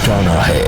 जाना है।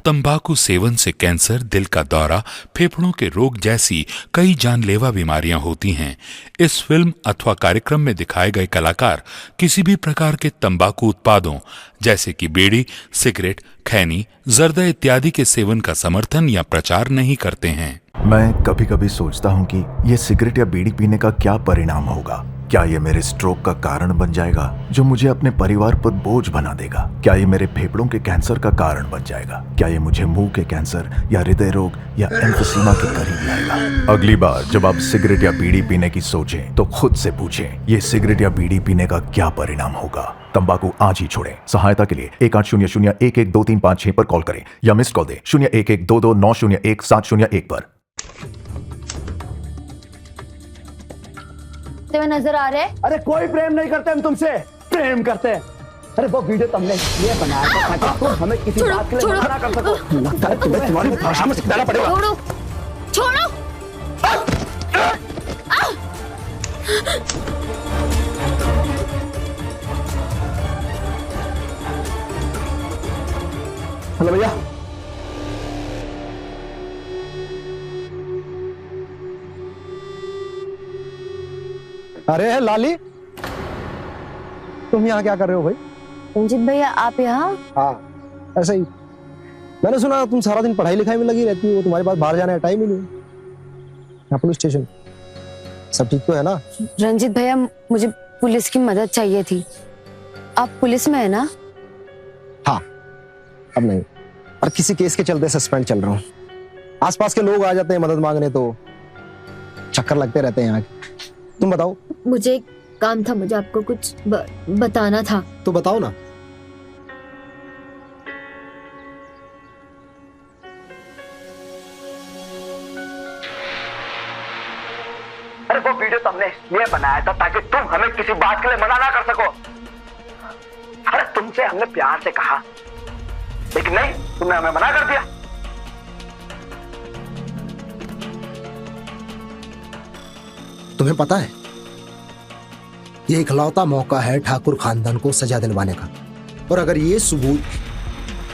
तंबाकू सेवन से कैंसर, दिल का दौरा, फेफड़ों के रोग जैसी कई जानलेवा बीमारियां होती हैं। इस फिल्म अथवा कार्यक्रम में दिखाए गए कलाकार किसी भी प्रकार के तंबाकू उत्पादों जैसे कि बीड़ी, सिगरेट, खैनी, जर्दा इत्यादि के सेवन का समर्थन या प्रचार नहीं करते हैं। मैं कभी कभी सोचता हूँ कि ये सिगरेट या बीड़ी पीने का क्या परिणाम होगा। क्या ये मेरे स्ट्रोक का कारण बन जाएगा जो मुझे अपने परिवार पर बोझ बना देगा? क्या ये मेरे फेफड़ों के कैंसर का कारण बन जाएगा? क्या ये मुझे मुंह के कैंसर या हृदय रोग या एम्फीसीमा के करीब लाएगा? अगली बार जब आप सिगरेट या बीड़ी पीने की सोचें तो खुद से पूछें, ये सिगरेट या बीड़ी पीने का क्या परिणाम होगा? तंबाकू आज ही छोड़ें। सहायता के लिए 1800-112356 पर कॉल करें या मिस्ड कॉल दें 01122901-701 पर। नजर आ रहे हैं? अरे कोई प्रेम नहीं करते, हम तुमसे प्रेम करते हैं। अरे वो वीडियो तुमने ये बनाया था ताकि तुम हमें किसी बात के लिए मना कर सको। लगता है तुम्हें तुम्हारी भाषा में सिखाना पड़ेगा। छोड़ो, छोड़ो। हेलो भैया। अरे लाली, तुम यहाँ क्या कर रहे हो भाई? रंजीत भैया आप यहाँ? हाँ ऐसे ही। मैंने सुना तुम सारा दिन पढ़ाई लिखाई में लगी रहती हो, तुम्हारे पास बाहर जाने का टाइम ही नहीं। यहाँ पुलिस स्टेशन सब ठीक तो है ना? रंजीत भैया मुझे पुलिस की मदद चाहिए थी। आप पुलिस में है ना? हाँ अब नहीं, और किसी केस के चलते सस्पेंड चल रहा हूँ। आसपास के लोग आ जाते हैं मदद मांगने तो चक्कर लगते रहते हैं यहाँ के। तुम बताओ। मुझे एक काम था, मुझे आपको कुछ बताना था। तो बताओ ना। अरे वो वीडियो तुमने इसलिए बनाया था ताकि तुम हमें किसी बात के लिए मना ना कर सको। अरे तुमसे हमने प्यार से कहा, लेकिन नहीं, तुमने हमें मना कर दिया। तुम्हें पता है ये इकलौता मौका है ठाकुर खानदान को सजा दिलवाने का, और अगर ये सबूत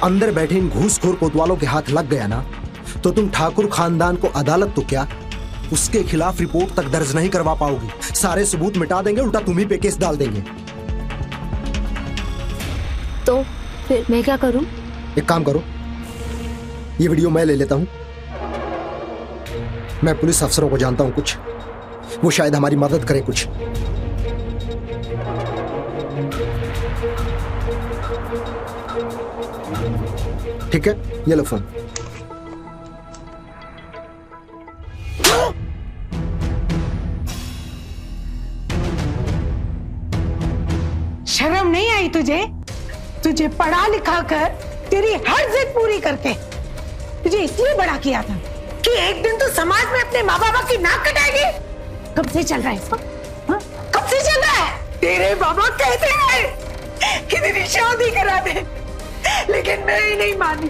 अंदर बैठे इन घूसखोर कोतवालों के हाथ लग गया ना तो तुम ठाकुर खानदान को अदालत तो क्या, उसके खिलाफ रिपोर्ट तक दर्ज नहीं करवा पाओगी। सारे सबूत मिटा देंगे, उल्टा तुम ही पे केस डाल देंगे। तो फिर मैं क्या करूं? एक काम करो, ये वीडियो मैं ले लेता हूं। मैं पुलिस अफसरों को जानता हूं कुछ, वो शायद हमारी मदद करें कुछ। ठीक है, ये लो फोन। शर्म नहीं आई तुझे? तुझे पढ़ा लिखा कर तेरी हर जिद पूरी करके तुझे इसलिए बड़ा किया था कि एक दिन तू समाज में अपने माँ बाप की नाक कटाएगी। कब से चल रहा है इसका? कब से चल रहा है? तेरे बाबा कहते हैं कि तेरी शादी करा दे, लेकिन मैं ही नहीं मानी।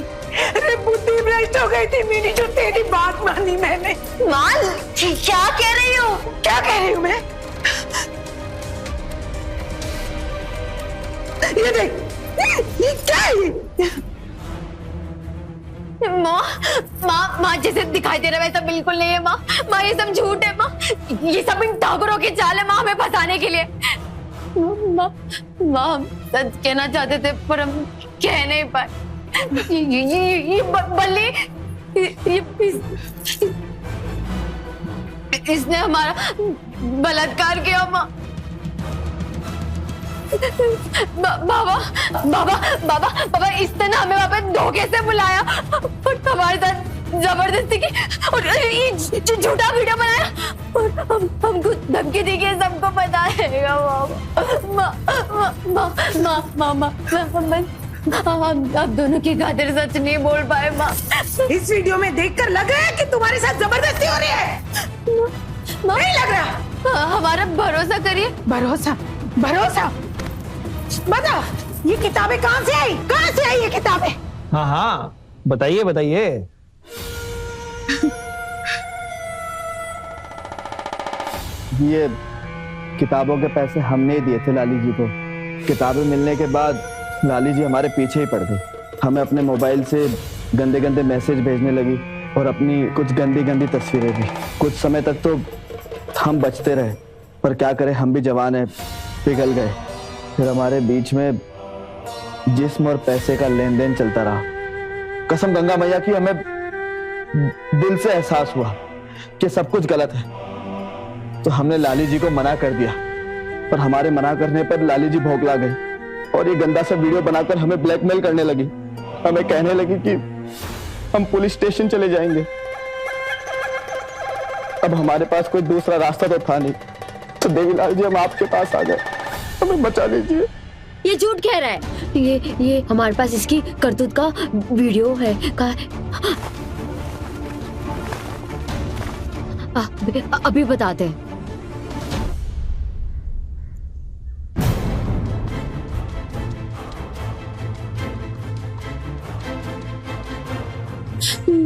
अरे बुद्धि भ्रष्ट हो गई थी मेरी, जो तेरी बात मानी मैंने। माल क्या कह रही हो? क्या कह रही हूँ मैं? ये देख, ये क्या है? माँ माँ माँ जैसे दिखाई दे रहा है वैसा बिल्कुल नहीं है माँ। माँ ये सब झूठ है माँ, ये सब इन ठाकुरों की चाल है माँ, हमें फंसाने के लिए। माँ माँ हम सच कहना चाहते थे पर हम कह नहीं पाए। ये बल्ली इसने हमारा बलात्कार किया माँ। बाबा बाबा बाबा बाबा इसने ना हमें वहाँ पे धोखे से बुलाया और हमारे साथ जबरदस्ती की और ये झूठा वीडियो बनाया और हमको धमकी दी कि सबको पता रहेगा। हम आप दोनों की खातिर सच नहीं बोल पाए माँ। इस वीडियो में देखकर लग रहा है कि तुम्हारे साथ जबरदस्ती हो रही है। नहीं लग रहा? हमारा भरोसा करिए। भरोसा भरोसा बता, ये किताबें कहाँ से आई? कहाँ से आई ये किताबें? हाँ हाँ बताइए बताइए। ये किताबों के पैसे हमने ही दिए थे लाली जी को। किताबें मिलने के बाद लाली जी हमारे पीछे ही पड़ गई। हमें अपने मोबाइल से गंदे गंदे मैसेज भेजने लगी और अपनी कुछ गंदी गंदी तस्वीरें भी। कुछ समय तक तो हम बचते रहे, पर क्या करें, हम भी जवान हैं, पिघल गए। फिर हमारे बीच में जिस्म और पैसे का लेन देन चलता रहा। कसम गंगा मैया की, हमें दिल से एहसास हुआ कि सब कुछ गलत है, तो हमने लाली जी को मना कर दिया। पर हमारे मना करने पर लाली जी भौंकला गई और ये गंदा सा वीडियो बनाकर हमें ब्लैकमेल करने लगी। हमें कहने लगी कि हम पुलिस स्टेशन चले जाएंगे। अब हमारे पास कोई दूसरा रास्ता तो था नहीं, तो देवीलाल जी हम आपके पास आ गए, हमें बचा लीजिए। ये झूठ कह रहा है। ये हमारे पास इसकी करतूत का वीडियो है अभी बताते हैं।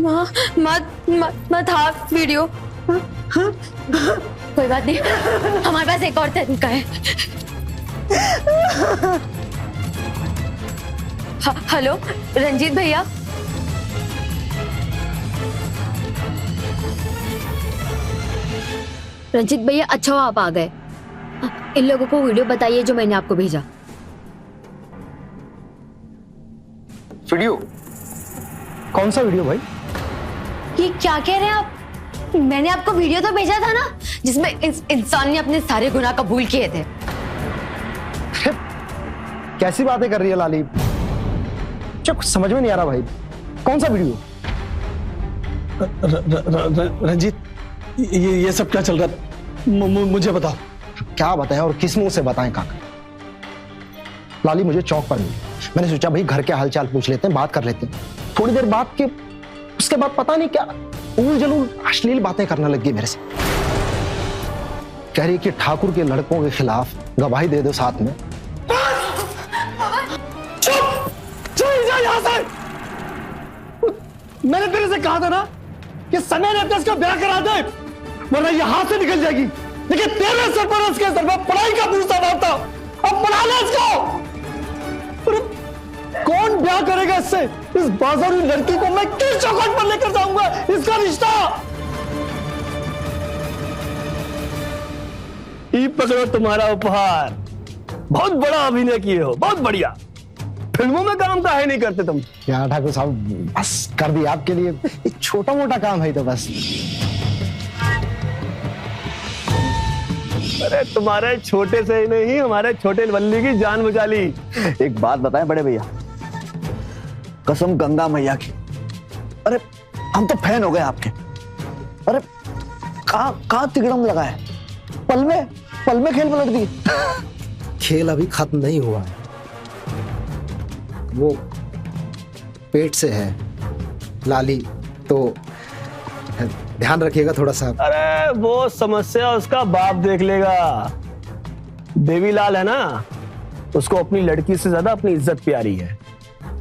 माँ था वीडियो। कोई बात नहीं, हमारे पास एक और तरीका है। हेलो रंजीत भैया, रंजीत भैया, अच्छा आप आ गए। इन लोगों को वीडियो बताइए जो मैंने आपको भेजा। वीडियो? कौन सा वीडियो भाई? ये क्या कह रहे हैं आप? मैंने आपको वीडियो तो भेजा था ना, जिसमें इस इंसान ने अपने सारे गुनाह कबूल किए थे। कैसी बातें कर रही है लाली? कुछ समझ में नहीं आ रहा भाई, कौन सा वीडियो? रंजीत, ये सब क्या चल रहा था? मुझे बताओ। क्या बताएं और किस मुंह से बताएं काका? लाली मुझे चौक पर मिली, मैंने सोचा भाई घर के हालचाल पूछ लेते हैं, बात कर लेते हैं। थोड़ी देर बाद के उसके बाद पता नहीं क्या उल जलूल अश्लील बातें करने लग गई मेरे से। कह रही कि ठाकुर के लड़कों के खिलाफ गवाही दे दो साथ में। चुप! चल जा यहाँ से! मैंने तेरे से कहा था ना कि समय रहते इसका ब्याह करा दे, वरना यहाँ से निकल जाएगी। लेकिन तेरे सरपरस्त के सर पर पढ़ाई का पूछता था, अब पढ़ा ले इसको। कौन ब्याह करेगा इससे? इस बाजारू लड़की को मैं किस चौखट पर लेकर जाऊंगा? इसका रिश्ता। ये पकड़ो तुम्हारा उपहार। बहुत बड़ा अभिनय किए हो, बहुत बढ़िया। फिल्मों में काम काहे नहीं करते तुम? यार ठाकुर साहब, बस कर दिया आपके लिए, छोटा मोटा काम है तो बस। अरे तुम्हारे छोटे से ही नहीं, हमारे छोटे बल्ली की जान बचा ली। एक बात बताएं बड़े भैया, कसम गंगा मैया की, अरे हम तो फैन हो गए आपके। अरे कहाँ तिगड़म लगा है? पल में खेल पलट दी। खेल अभी खत्म नहीं हुआ है, वो पेट से है लाली, तो ध्यान रखिएगा थोड़ा सा। अरे वो समस्या उसका बाप देख लेगा। देवीलाल है ना, उसको अपनी लड़की से ज्यादा अपनी इज्जत प्यारी है।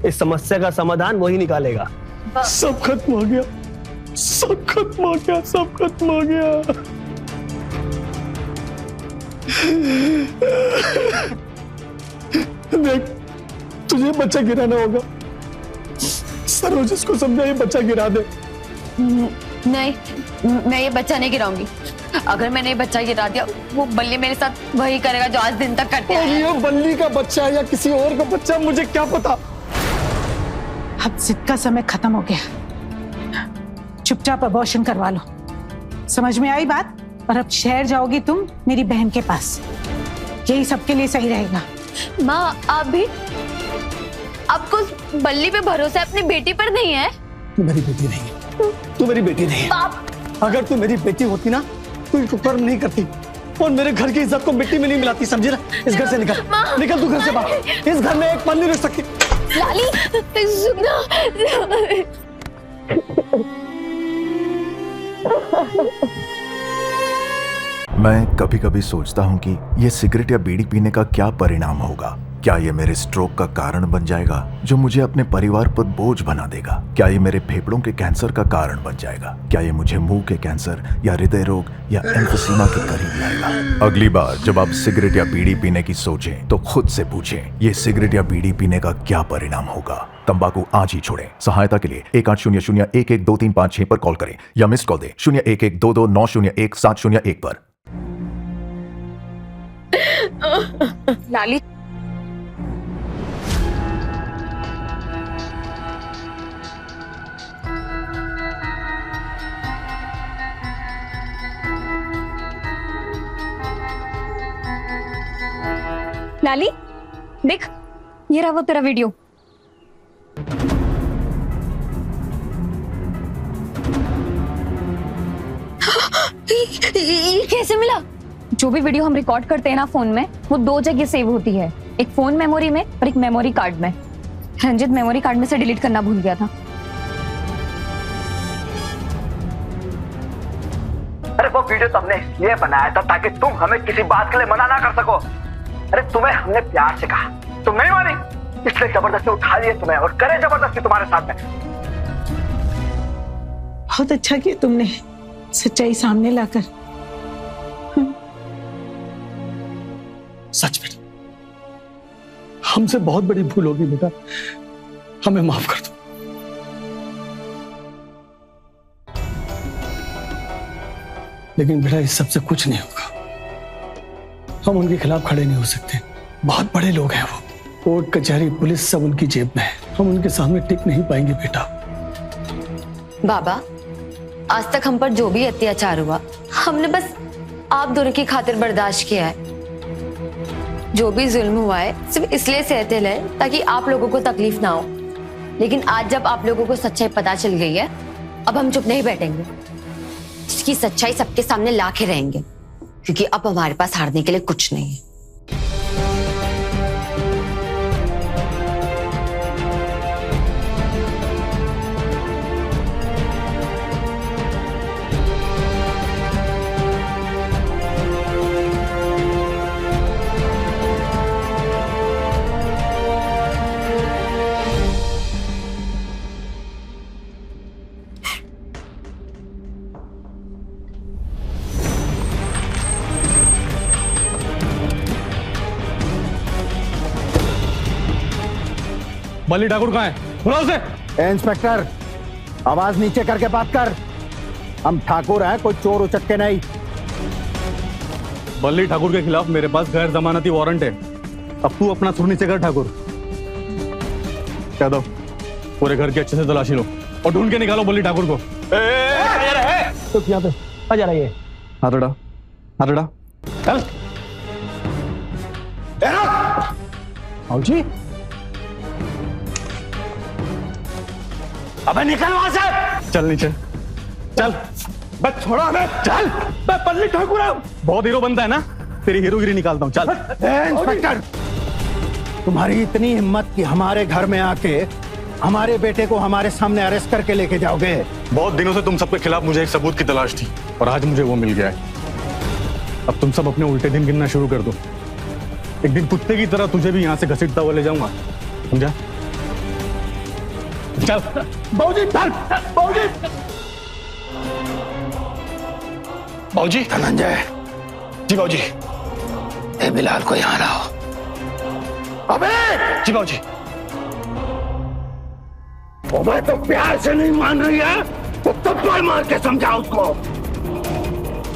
इस समस्या का समाधान वही निकालेगा। सब खत्म हो गया, सब खत्म हो गया, सब खत्म हो गया। देख, तुझे बच्चा गिराना होगा। सरोज इसको समझा, ये बच्चा गिरा दे। नहीं, मैं ये बच्चा नहीं गिराऊंगी। अगर मैंने ये बच्चा गिरा दिया, वो बल्ली मेरे साथ वही करेगा जो आज दिन तक करते हैं। ये बल्ली का बच्चा या किसी और का बच्चा, मुझे क्या पता। अब जिद का समय खत्म हो गया, चुपचाप अबॉर्शन करवा लो। समझ में आई बात? और अब शहर जाओगी तुम मेरी बहन के पास, यही सबके लिए सही रहेगा। माँ, आप भी, आपको बल्ली पे भरोसा अपनी बेटी पर नहीं है? तू मेरी बेटी नहीं है, तू मेरी बेटी नहीं है। बाप, अगर तू मेरी बेटी होती ना, तू इसको कर्म नहीं करती और मेरे घर की इज्जत को मिट्टी में नहीं मिलाती, समझी ना? इस घर से निकल, निकल तू घर से बाहर। इस घर में एक पल नहीं रह सकती। लाली, सुनना। मैं कभी कभी सोचता हूँ कि ये सिगरेट या बीड़ी पीने का क्या परिणाम होगा। क्या ये मेरे स्ट्रोक का कारण बन जाएगा जो मुझे अपने परिवार पर बोझ बना देगा? क्या ये मेरे फेफड़ों के कैंसर का कारण बन जाएगा? क्या ये मुझे मुंह के कैंसर या हृदय रोग या एम्फीसीमा के करीब लाएगा? अगली बार जब आप सिगरेट या बीड़ी पीने की सोचें तो खुद से पूछें, ये सिगरेट या बीड़ी पीने का क्या परिणाम होगा? तंबाकू आज ही छोड़ें। सहायता के लिए 1800-112356 पर कॉल करें या मिस कॉल दें 01122901701 पर। लाली, लाली देख, ये रहा वो तेरा वीडियो। ये कैसे मिला? जो भी वीडियो हम रिकॉर्ड करते हैं ना फोन में, वो 2 जगह सेव होती है, एक फोन मेमोरी में और एक मेमोरी कार्ड में। रंजित मेमोरी कार्ड में से डिलीट करना भूल गया था। अरे वो वीडियो तो हमने इसलिए बनाया था ताकि तुम हमें किसी बात के लिए मना ना कर सको। अरे तुम्हें हमने प्यार से कहा, तुम नहीं मानी, इसलिए जबरदस्ती उठा लिए तुम्हें और करे जबरदस्ती तुम्हारे साथ में। बहुत अच्छा किया तुमने सच्चाई सामने लाकर। सच में हमसे बहुत बड़ी भूल होगी बेटा, हमें माफ कर दो। लेकिन बेटा इस सबसे कुछ नहीं होगा, हम उनके खिलाफ खड़े नहीं हो सकते। बहुत बड़े लोग हैं वो, कोर्ट कचहरी पुलिस सब उनकी जेब में है, हम उनके सामने टिक नहीं पाएंगे बेटा। बाबा, आज तक हम पर जो भी अत्याचार हुआ, हमने बस आप दोनों की खातिर बर्दाश्त किया है। जो भी जुल्म हुआ है सिर्फ इसलिए सहते रहे ताकि आप लोगों को तकलीफ ना हो। लेकिन आज जब आप लोगों को सच्चाई पता चल गई है, अब हम चुप नहीं बैठेंगे। इसकी सच्चाई सबके सामने ला के रहेंगे, क्योंकि अब हमारे पास हारने के लिए कुछ नहीं है। बल्ली ठाकुर कहाँ है? बुलाओ उसे। इंस्पेक्टर, आवाज नीचे करके बात कर। हम ठाकुर हैं, कोई चोर उचक के नहीं। बल्ली ठाकुर के खिलाफ मेरे पास गैर जमानती वारंट है। अब तू अपना सुर नीचे कर ठाकुर। यादव, पूरे घर की अच्छे से तलाशी लो और ढूंढ के निकालो बल्ली ठाकुर को। तो यहाँ पे आ जा रही है। हाथ उड़ा, हाथ उड़ा। चल। जी अबे निकल वहां से। चल नीचे चल। बस छोड़ा हमें, चल। बल्ली ठाकुर बहुत हीरो बनता है ना, तेरी हीरोगिरी निकालता हूँ। चल। इंस्पेक्टर, तुम्हारी इतनी हिम्मत कि हमारे घर में आके हमारे बेटे को हमारे सामने अरेस्ट करके लेके जाओगे? बहुत दिनों से तुम सबके खिलाफ मुझे एक सबूत की तलाश थी और आज मुझे वो मिल गया है। अब तुम सब अपने उल्टे दिन गिनना शुरू कर दो। एक दिन कुत्ते की तरह तुझे भी यहाँ से घसीटता हुआ ले जाऊंगा, समझा? चल बाबूजी, चल बाबूजी। बाबूजी, धनंजय। जी बाबूजी। ए बिलाल को यहाँ लाओ। अबे जी बाबूजी। मैं तो प्यार से नहीं मान रही है तो थप्पड़ मार के समझा उसको,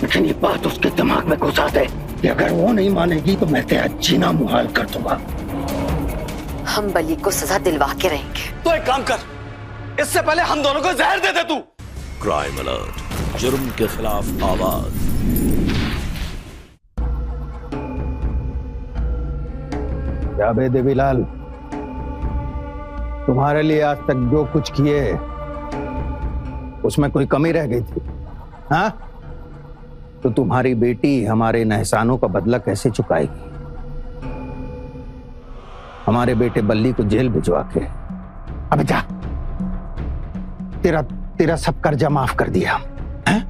लेकिन ये बात उसके दिमाग में घुसा दे कि अगर वो नहीं मानेगी तो मैं तेरा जीना मुहाल कर दूंगा। हम बली को सजा दिलवा के रहेंगे। तो एक काम कर, इससे पहले हम दोनों को जहर दे दे तू। क्राइम अलर्ट, जुर्म के खिलाफ आवाज। क्या बे देवीलाल, तुम्हारे लिए आज तक जो कुछ किए उसमें कोई कमी रह गई थी? हाँ? तो तुम्हारी बेटी हमारे इन एहसानों का बदला कैसे चुकाएगी? हमारे बेटे बल्ली को जेल भिजवा के। अबे जा, तेरा सब कर्जा माफ कर दिया हैं?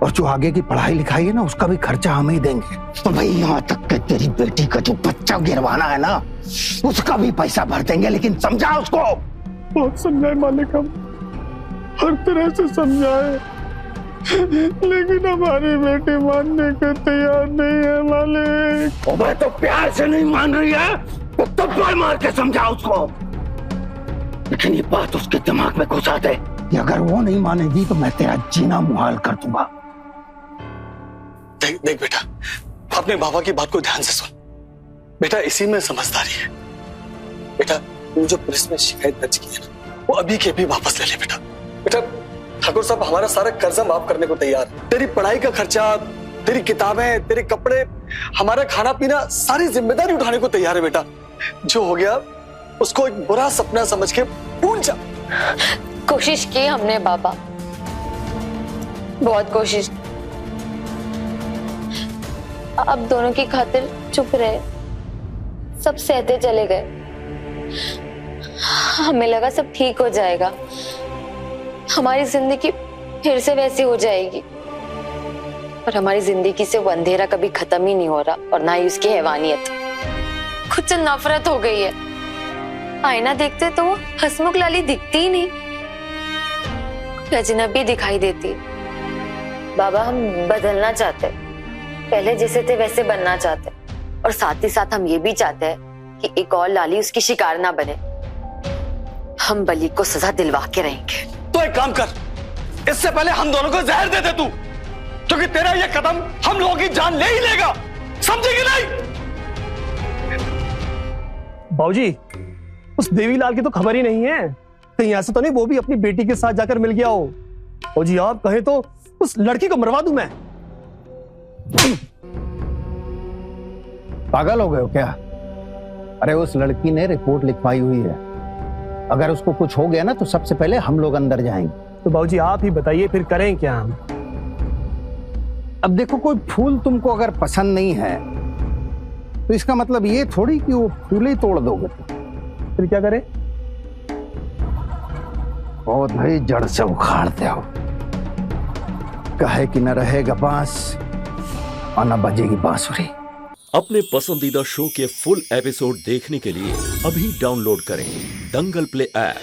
और जो आगे की पढ़ाई लिखाई है ना, उसका भी खर्चा हम ही देंगे। तो भाई यहाँ तक के कि तेरी बेटी का जो बच्चा गिरवाना है ना, उसका भी पैसा भर देंगे, लेकिन समझा उसको। बहुत समझाए मालिक, हम हर तरह से समझाए, लेकिन हमारी बेटी मानने को तैयार नहीं है मालिक। मैं तो प्यार से नहीं मान रही है तो थप्पड़ मार के समझा उसको, लेकिन ये बात उसके दिमाग में घुसा दे कि अगर वो नहीं मानेगी तो मैं तेरा जीना मुहाल कर दूंगा। देख देख बेटा, अपने बाबा की बात को ध्यान से सुन बेटा, इसी में समझदारी है बेटा। तू जो पुलिस में शिकायत दर्ज की है ना, वो अभी के अभी वापस ले ले बेटा। बेटा ठाकुर साहब हमारा सारा कर्जा माफ करने को तैयार है। तेरी पढ़ाई का खर्चा, तेरी किताबें, तेरे कपड़े, हमारा खाना पीना, सारी जिम्मेदारी उठाने को तैयार है बेटा। जो हो गया उसको एक बुरा सपना समझ के भूल जा। कोशिश की हमने बाबा, बहुत कोशिश। अब दोनों की खातिर चुप रहे, सब सहते चले गए। हमें लगा सब ठीक हो जाएगा, हमारी जिंदगी फिर से वैसी हो जाएगी, पर हमारी जिंदगी से वो अंधेरा कभी खत्म ही नहीं हो रहा, और ना ही उसकी हैवानियत। खुद से नफरत हो गई है। आईना देखते तो वो हंसमुख लाली दिखती ही नहीं, अजनबी दिखाई देती। बाबा हम बदलना चाहते, पहले जैसे थे वैसे बनना चाहते, और साथ ही साथ हम ये भी चाहते हैं कि एक और लाली उसकी शिकार ना बने। हम बली को सजा दिलवा के रहेंगे। तो एक काम कर, इससे पहले हम दोनों को जहर दे दे तू, क्योंकि तेरा ये कदम हम लोगों की जान ले ही लेगा, समझेगी नहीं? बाबूजी, उस देवीलाल की तो खबर ही नहीं है, कहीं ऐसा तो नहीं वो भी अपनी बेटी के साथ जाकर मिल गया हो। और जी आप कहे तो उस लड़की को मरवा दूं मैं। पागल हो गए हो क्या? अरे उस लड़की ने रिपोर्ट लिखवाई हुई है, अगर उसको कुछ हो गया ना तो सबसे पहले हम लोग अंदर जाएंगे। तो बाबूजी आप ही बताइए फिर करें क्या हम? अब देखो, कोई फूल तुमको अगर पसंद नहीं है तो इसका मतलब ये थोड़ी कि वो फूल ही तोड़ दोगे। फिर क्या करें? बहुत भाई जड़ से उखाड़ते हो, कहे कि न रहेगा बांस और न बजेगी बांसुरी। अपने पसंदीदा शो के फुल एपिसोड देखने के लिए अभी डाउनलोड करें दंगल प्ले ऐप।